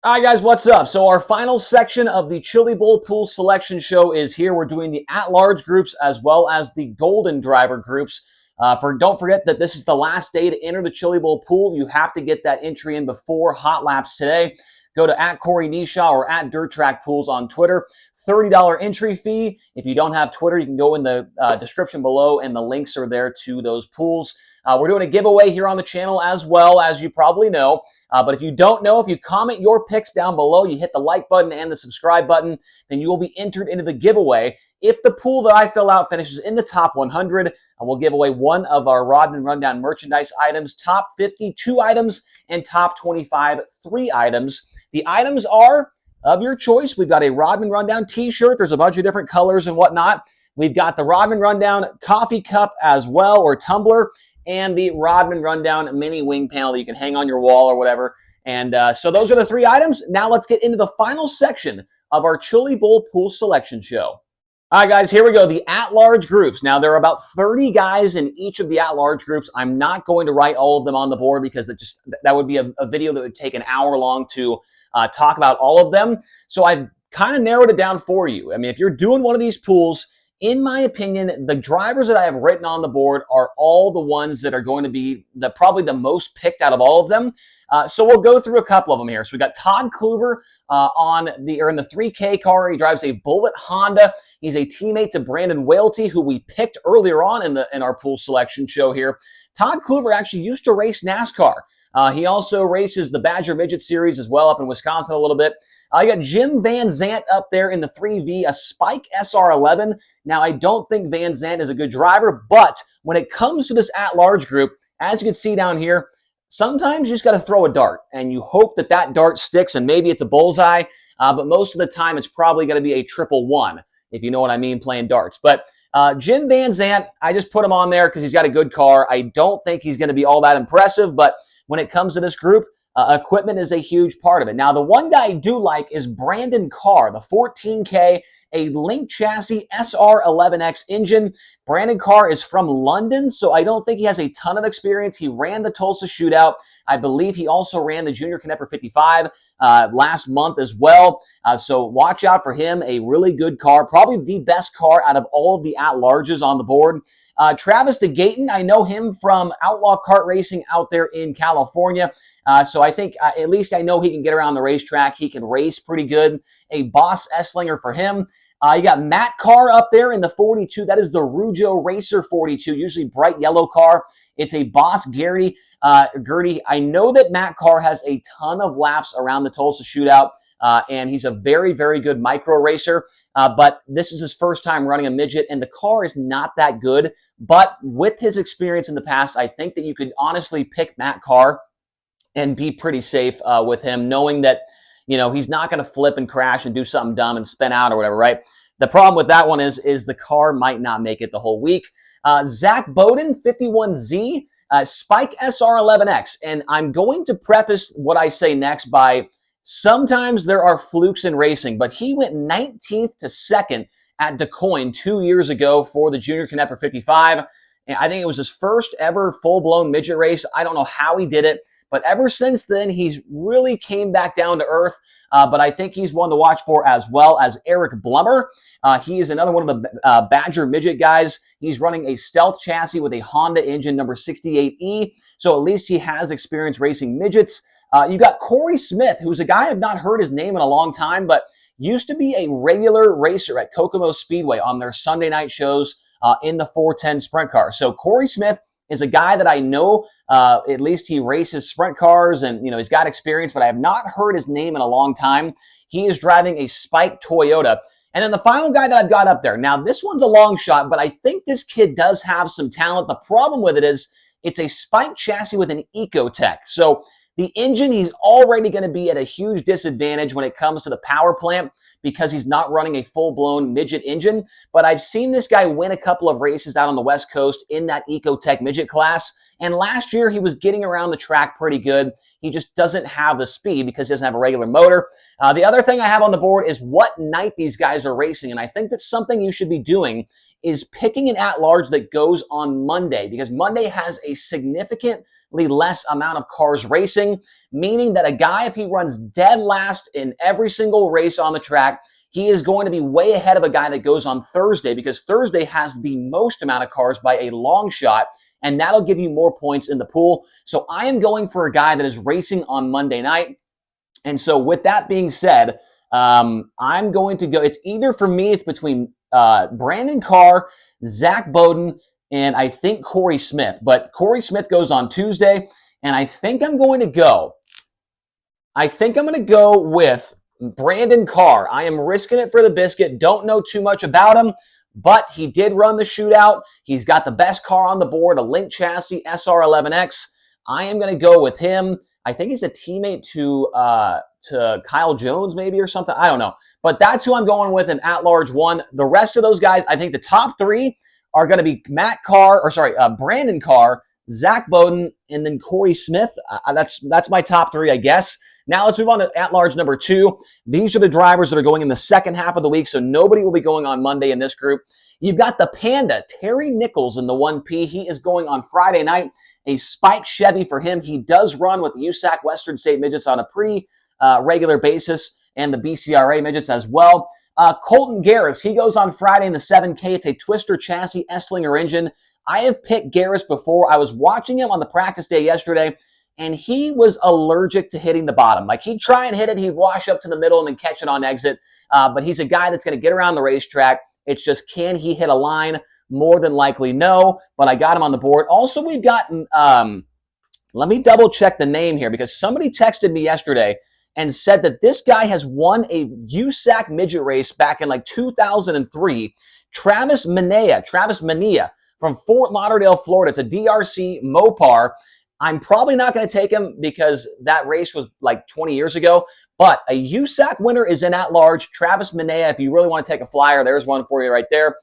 All right, guys, what's up? So our final section of the Chili Bowl Pool Selection Show is here. We're doing the at-large groups as well as the Golden Driver groups. Don't forget that this is the last day to enter the Chili Bowl pool. You have to get that entry in before hot laps today. Go to @Corey Nishaw or @Dirt Track Pools on Twitter. $30 entry fee. If you don't have Twitter, you can go in the description below, and the links are there to those pools. We're doing a giveaway here on the channel as well, as you probably know. But if you don't know, if you comment your picks down below, you hit the like button and the subscribe button, then you will be entered into the giveaway. If the pool that I fill out finishes in the top 100, we'll give away one of our Rodman Rundown merchandise items, top 50, 2 items, and top 25, 3 items. The items are of your choice. We've got a Rodman Rundown t-shirt. There's a bunch of different colors and whatnot. We've got the Rodman Rundown coffee cup as well, or tumbler, and the Rodman Rundown mini wing panel that you can hang on your wall or whatever. And so those are the 3 items. Now let's get into the final section of our Chili Bowl Pool Selection Show. All right, guys, here we go. The at-large groups. Now, there are about 30 guys in each of the at-large groups. I'm not going to write all of them on the board because that would be a video that would take an hour long to talk about all of them. So I've kind of narrowed it down for you. I mean, if you're doing one of these pools, in my opinion, the drivers that I have written on the board are all the ones that are going to be probably the most picked out of all of them. So we'll go through a couple of them here. So we got Todd Kluver in the 3K car. He drives a Bullitt Honda. He's a teammate to Brandon Welty, who we picked earlier on in our pool selection show here. Todd Kluver actually used to race NASCAR. He also races the Badger Midget Series as well up in Wisconsin a little bit. You got Jim Van Zant up there in the 3V, a Spike SR11. Now, I don't think Van Zant is a good driver, but when it comes to this at-large group, as you can see down here, sometimes you just got to throw a dart, and you hope that that dart sticks, and maybe it's a bullseye, but most of the time it's probably going to be a 111, if you know what I mean, playing darts. But Jim Van Zant, I just put him on there because he's got a good car. I don't think he's going to be all that impressive, but when it comes to this group, equipment is a huge part of it. Now, the one guy I do like is Brandon Carr, the 14K, a Link Chassis SR11X engine. Brandon Carr is from London, so I don't think he has a ton of experience. He ran the Tulsa Shootout. I believe he also ran the Junior Knepper 55 last month as well. So watch out for him. A really good car, probably the best car out of all of the at-larges on the board. Travis DeGayton, I know him from Outlaw Kart Racing out there in California. So I think at least I know he can get around the racetrack. He can race pretty good. A Boss Esslinger for him. You got Matt Carr up there in the 42. That is the Rujo Racer 42, usually bright yellow car. It's a Boss Gertie. I know that Matt Carr has a ton of laps around the Tulsa Shootout, and he's a very, very good micro racer. But this is his first time running a midget, and the car is not that good. But with his experience in the past, I think that you could honestly pick Matt Carr and be pretty safe with him, knowing that, you know, he's not going to flip and crash and do something dumb and spin out or whatever, right? The problem with that one is the car might not make it the whole week. Zach Bowden, 51Z, Spike SR11X. And I'm going to preface what I say next by sometimes there are flukes in racing, but he went 19th to 2nd at DeCoin 2 years ago for the Junior Knepper 55. And I think it was his first ever full-blown midget race. I don't know how he did it, but ever since then, he's really came back down to earth. But I think he's one to watch for, as well as Eric Blummer. He is another one of the Badger midget guys. He's running a stealth chassis with a Honda engine number 68E. So at least he has experience racing midgets. You got Corey Smith, who's a guy I've not heard his name in a long time, but used to be a regular racer at Kokomo Speedway on their Sunday night shows in the 410 sprint car. So Corey Smith is a guy that I know, at least he races sprint cars and, you know, he's got experience, but I have not heard his name in a long time. He is driving a Spike Toyota. And then the final guy that I've got up there. Now, this one's a long shot, but I think this kid does have some talent. The problem with it is it's a Spike chassis with an Ecotec. So the engine, he's already going to be at a huge disadvantage when it comes to the power plant because he's not running a full-blown midget engine. But I've seen this guy win a couple of races out on the West Coast in that Ecotec midget class. And last year, he was getting around the track pretty good. He just doesn't have the speed because he doesn't have a regular motor. The other thing I have on the board is what night these guys are racing. And I think that's something you should be doing is picking an at-large that goes on Monday, because Monday has a significantly less amount of cars racing, meaning that a guy, if he runs dead last in every single race on the track, he is going to be way ahead of a guy that goes on Thursday, because Thursday has the most amount of cars by a long shot, and that'll give you more points in the pool. So I am going for a guy that is racing on Monday night. And so with that being said, I'm going to go, it's either for me, it's between Brandon Carr, Zach Bowden, and I think Corey Smith. But Corey Smith goes on Tuesday, and I think I'm going to go with Brandon Carr. I am risking it for the biscuit. Don't know too much about him, but he did run the shootout. He's got the best car on the board, a Link Chassis SR11X. I am going to go with him. I think he's a teammate to Kyle Jones maybe or something. I don't know. But that's who I'm going with in at-large one. The rest of those guys, I think the top three are going to be Brandon Carr, Zach Bowden, and then Corey Smith. That's my top three, I guess. Now let's move on to at-large number 2. These are the drivers that are going in the second half of the week, so nobody will be going on Monday in this group. You've got the Panda, Terry Nichols in the 1P. He is going on Friday night. A Spike Chevy for him. He does run with the USAC Western State Midgets on a pretty regular basis, and the BCRA Midgets as well. Colton Garris, he goes on Friday in the 7K. It's a Twister Chassis Esslinger engine. I have picked Garris before. I was watching him on the practice day yesterday, and he was allergic to hitting the bottom. Like, he'd try and hit it, he'd wash up to the middle and then catch it on exit. But he's a guy that's going to get around the racetrack. It's just, can he hit a line? More than likely, no. But I got him on the board. Also, we've gotten, let me double check the name here, because somebody texted me yesterday and said that this guy has won a USAC midget race back in like 2003. Travis Mania from Fort Lauderdale, Florida. It's a DRC Mopar. I'm probably not going to take him because that race was like 20 years ago, but a USAC winner is in at-large. Travis Minea, if you really want to take a flyer, there's one for you right there.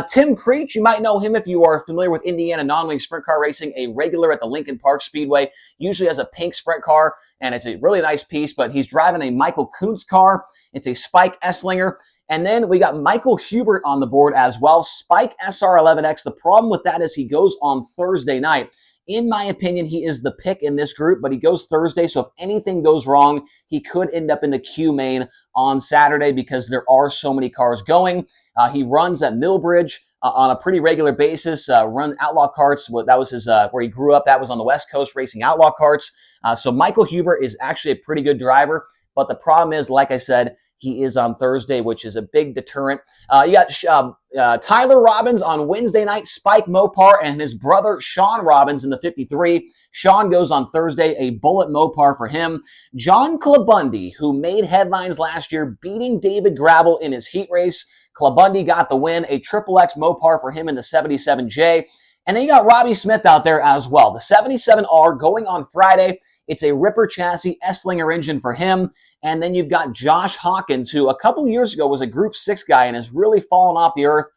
Tim Creech, you might know him if you are familiar with Indiana non-wing sprint car racing, a regular at the Lincoln Park Speedway, usually has a pink sprint car, and it's a really nice piece, but he's driving a Michael Kuntz car. It's a Spike Esslinger. And then we got Michael Hubert on the board as well, Spike SR11X. The problem with that is he goes on Thursday night. In my opinion, he is the pick in this group, but he goes Thursday, so if anything goes wrong, he could end up in the Q main on Saturday because there are so many cars going. He runs at Millbridge on a pretty regular basis, run outlaw carts. That was his where he grew up. That was on the West Coast racing outlaw carts. So Michael Hubert is actually a pretty good driver, but the problem is, like I said, he is on Thursday, which is a big deterrent. You got Tyler Robbins on Wednesday night, Spike Mopar, and his brother Sean Robbins in the 53. Sean goes on Thursday, a Bullet Mopar for him. John Clabundy, who made headlines last year, beating David Gravel in his heat race. Clabundy got the win, a Triple X Mopar for him in the 77J. And then you got Robbie Smith out there as well. The 77R going on Friday. It's a Ripper Chassis Esslinger engine for him. And then you've got Josh Hawkins, who a couple years ago was a Group 6 guy and has really fallen off the earth.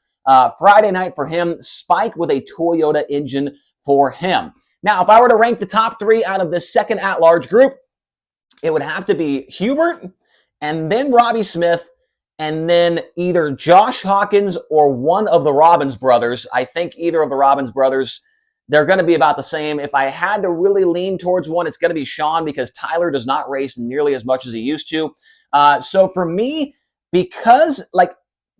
Friday night for him, Spike with a Toyota engine for him. Now, if I were to rank the top 3 out of this second at-large group, it would have to be Hubert, and then Robbie Smith, and then either Josh Hawkins or one of the Robbins brothers. I think either of the Robbins brothers, they're going to be about the same. If I had to really lean towards one, it's going to be Sean, because Tyler does not race nearly as much as he used to. So for me, because like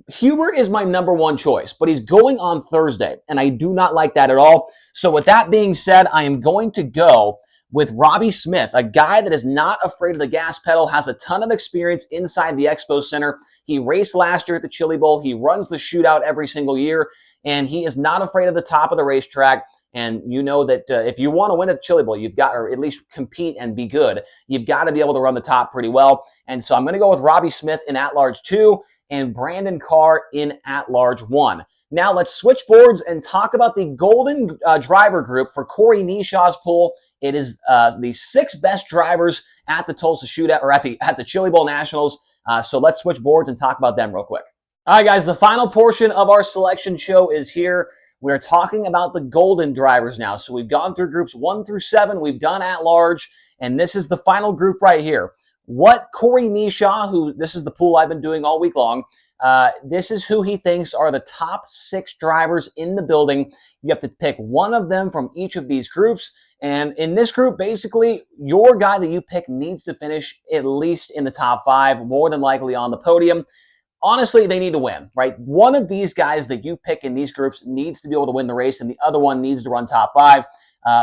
Hubert is my number one choice, but he's going on Thursday, and I do not like that at all. So with that being said, I am going to go with Robbie Smith, a guy that is not afraid of the gas pedal, has a ton of experience inside the Expo Center. He raced last year at the Chili Bowl. He runs the shootout every single year, and he is not afraid of the top of the racetrack. And you know that if you want to win at the Chili Bowl, you've got, or at least compete and be good, you've got to be able to run the top pretty well. And so I'm going to go with Robbie Smith in at-large 2 and Brandon Carr in at-large 1. Now let's switch boards and talk about the golden driver group for Corey Neshaw's pool. It is the 6 best drivers at the Tulsa Shootout, or at the Chili Bowl Nationals. So let's switch boards and talk about them real quick. All right, guys, the final portion of our selection show is here. We're talking about the golden drivers now. So we've gone through groups 1 through 7. We've done at large, and this is the final group right here. what Corey Nishaw, who this is the pool I've been doing all week long, this is who he thinks are the top 6 drivers in the building. You have to pick one of them from each of these groups. And in this group, basically, your guy that you pick needs to finish at least in the top 5, more than likely on the podium. Honestly, they need to win, right? One of these guys that you pick in these groups needs to be able to win the race, and the other one needs to run top 5,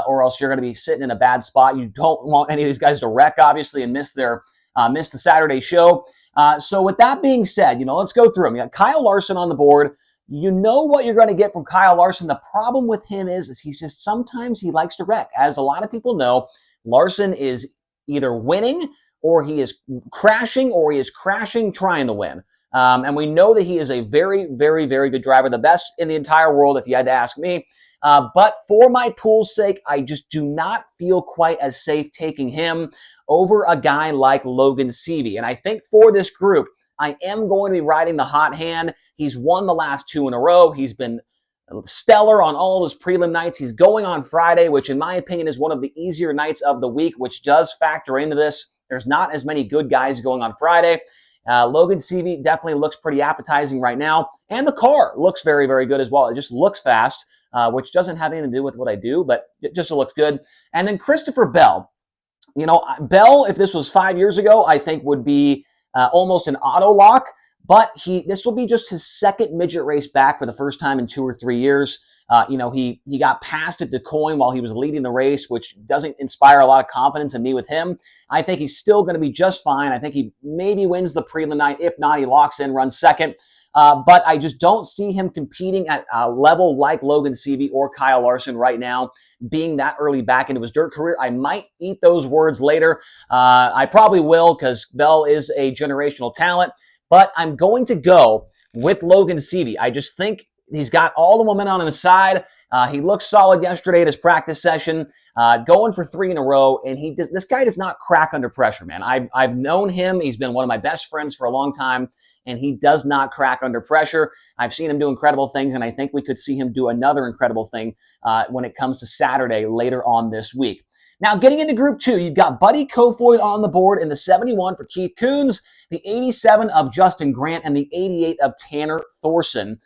or else you're going to be sitting in a bad spot. You don't want any of these guys to wreck, obviously, and miss the Saturday show. So with that being said, let's go through them. You got Kyle Larson on the board. You know what you're going to get from Kyle Larson. The problem with him is he's just sometimes he likes to wreck. As a lot of people know, Larson is either winning or he is crashing trying to win. And we know that he is a very, very, very good driver, the best in the entire world, if you had to ask me. But for my pool's sake, I just do not feel quite as safe taking him over a guy like Logan Seavey. And I think for this group, I am going to be riding the hot hand. He's won the last 2 in a row. He's been stellar on all of his prelim nights. He's going on Friday, which in my opinion is one of the easier nights of the week, which does factor into this. There's not as many good guys going on Friday. Logan Seavey definitely looks pretty appetizing right now. And the car looks very, very good as well. It just looks fast, which doesn't have anything to do with what I do, but it just looks good. And then Christopher Bell. Bell, if this was 5 years ago, I think would be almost an auto lock. But this will be just his second midget race back for the first time in 2 or 3 years. He got passed at DuQuoin while he was leading the race, which doesn't inspire a lot of confidence in me with him. I think he's still going to be just fine. I think he maybe wins the prelim night. If not, he locks in, runs second. But I just don't see him competing at a level like Logan Seavey or Kyle Larson right now, being that early back into his dirt career. I might eat those words later. I probably will, because Bell is a generational talent. But I'm going to go with Logan Seavey. I just think he's got all the momentum on his side. He looked solid yesterday at his practice session, going for 3 in a row. And this guy does not crack under pressure, man. I've known him. He's been one of my best friends for a long time, and he does not crack under pressure. I've seen him do incredible things, and I think we could see him do another incredible thing when it comes to Saturday later on this week. Now, getting into Group 2, you've got Buddy Kofoid on the board in the 71 for Keith Kunz, the 87 of Justin Grant, and the 88 of Tanner Thorson.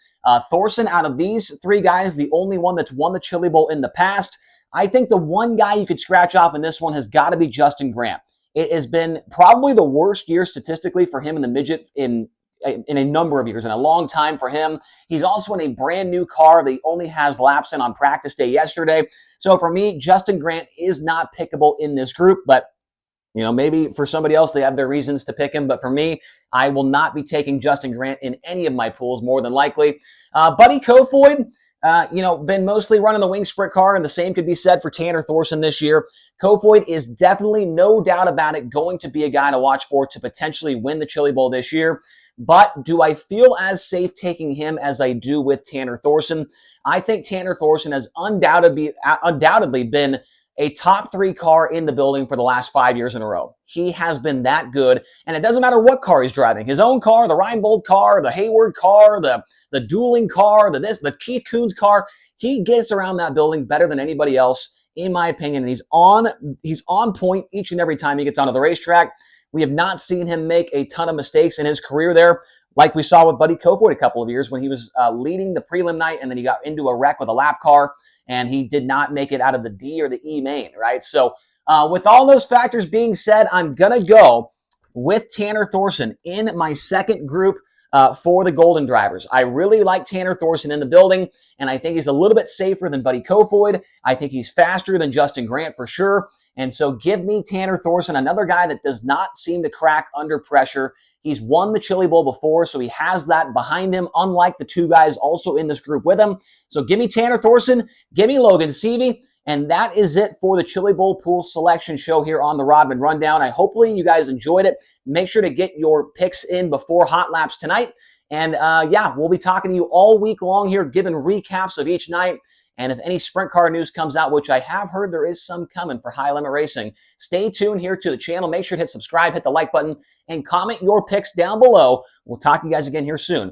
Thorson, out of these 3 guys, the only one that's won the Chili Bowl in the past. I think the one guy you could scratch off in this one has got to be Justin Grant. It has been probably the worst year statistically for him in the midget in a number of years, in a long time for him. He's also in a brand new car that he only has laps in on practice day yesterday. So for me, Justin Grant is not pickable in this group, but maybe for somebody else, they have their reasons to pick him. But for me, I will not be taking Justin Grant in any of my pools, more than likely. Buddy Kofoid, been mostly running the wing sprint car, and the same could be said for Tanner Thorson this year. Kofoid is definitely, no doubt about it, going to be a guy to watch for to potentially win the Chili Bowl this year. But do I feel as safe taking him as I do with Tanner Thorson? I think Tanner Thorson has undoubtedly been a top 3 car in the building for the last 5 years in a row. He has been that good, and it doesn't matter what car he's driving. His own car, the Reinbold car, the Hayward car, the dueling car, the Keith Kunz car. He gets around that building better than anybody else, in my opinion. And he's on point each and every time he gets onto the racetrack. We have not seen him make a ton of mistakes in his career there, like we saw with Buddy Kofoid a couple of years when he was leading the prelim night, and then he got into a wreck with a lap car, and he did not make it out of the D or the E main, right? So with all those factors being said, I'm going to go with Tanner Thorson in my second group for the Golden Drivers. I really like Tanner Thorson in the building, and I think he's a little bit safer than Buddy Kofoid. I think he's faster than Justin Grant for sure. And so give me Tanner Thorson, another guy that does not seem to crack under pressure. He's won the Chili Bowl before, so he has that behind him, unlike the 2 guys also in this group with him. So give me Tanner Thorson, give me Logan Seavey, and that is it for the Chili Bowl Pool Selection Show here on the Rodman Rundown. Hopefully you guys enjoyed it. Make sure to get your picks in before Hot Laps tonight. And we'll be talking to you all week long here, giving recaps of each night. And if any sprint car news comes out, which I have heard there is some coming for High Limit Racing, stay tuned here to the channel. Make sure to hit subscribe, hit the like button, and comment your picks down below. We'll talk to you guys again here soon.